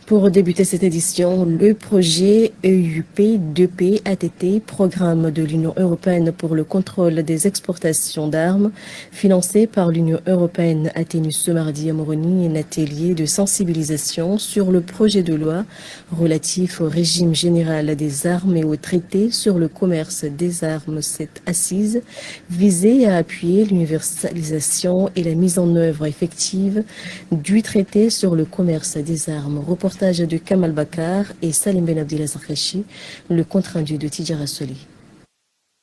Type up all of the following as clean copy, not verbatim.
Pour débuter cette édition, le projet EUP-2P ATT, Programme de l'Union européenne pour le contrôle des exportations d'armes, financé par l'Union européenne, a tenu ce mardi à Moroni un atelier de sensibilisation sur le projet de loi relatif au régime général des armes et au traité sur le commerce des armes. Cette assise visait à appuyer l'universalisation et la mise en œuvre effective du traité sur le commerce des armes. Reportage de Kamal Bakar et Salim Ben Abdelaziz Khachi, le compte-rendu de Tidjara Soli.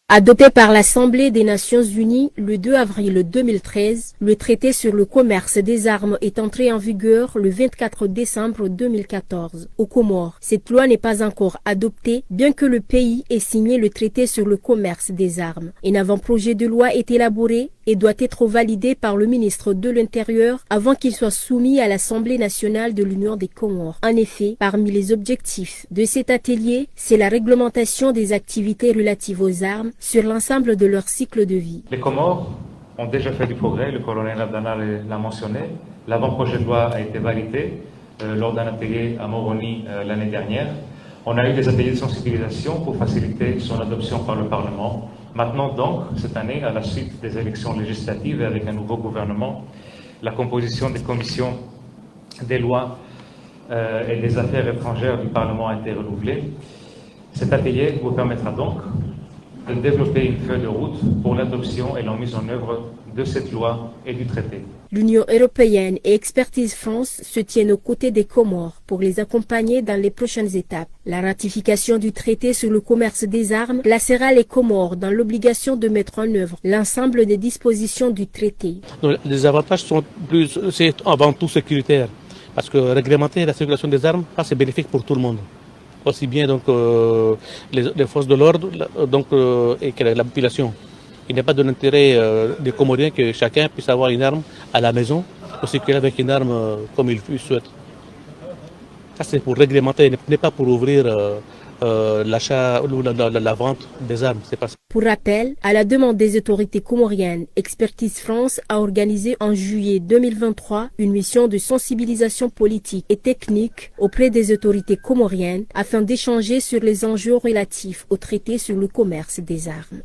Adopté par l'Assemblée des Nations Unies le 2 avril 2013, le traité sur le commerce des armes est entré en vigueur le 24 décembre 2014. Aux Comores, cette loi n'est pas encore adoptée, bien que le pays ait signé le traité sur le commerce des armes. Un avant-projet de loi est élaboré et doit être validé par le ministre de l'Intérieur avant qu'il soit soumis à l'Assemblée nationale de l'Union des Comores. En effet, parmi les objectifs de cet atelier, c'est la réglementation des activités relatives aux armes sur l'ensemble de leur cycle de vie. Les Comores ont déjà fait du progrès, le colonel Abdanal l'a mentionné. L'avant-projet de loi a été validé lors d'un atelier à Moroni l'année dernière. On a eu des ateliers de sensibilisation pour faciliter son adoption par le Parlement. Maintenant donc, cette année, à la suite des élections législatives et avec un nouveau gouvernement, la composition des commissions des lois et des affaires étrangères du Parlement a été renouvelée. Cet atelier vous permettra donc de développer une feuille de route pour l'adoption et la mise en œuvre de cette loi et du traité. L'Union européenne et Expertise France se tiennent aux côtés des Comores pour les accompagner dans les prochaines étapes. La ratification du traité sur le commerce des armes placera les Comores dans l'obligation de mettre en œuvre l'ensemble des dispositions du traité. Donc, les avantages sont c'est avant tout sécuritaire, parce que réglementer la circulation des armes, c'est bénéfique pour tout le monde. Aussi bien donc, les forces de l'ordre et que la population. Il n'est pas de l'intérêt des Comoriens que chacun puisse avoir une arme à la maison, ou circuler avec une arme comme il souhaite. Ça c'est pour réglementer, ce n'est pas pour ouvrir l'achat ou la vente des armes. C'est pas ça. Pour rappel, à la demande des autorités comoriennes, Expertise France a organisé en juillet 2023 une mission de sensibilisation politique et technique auprès des autorités comoriennes afin d'échanger sur les enjeux relatifs au traité sur le commerce des armes.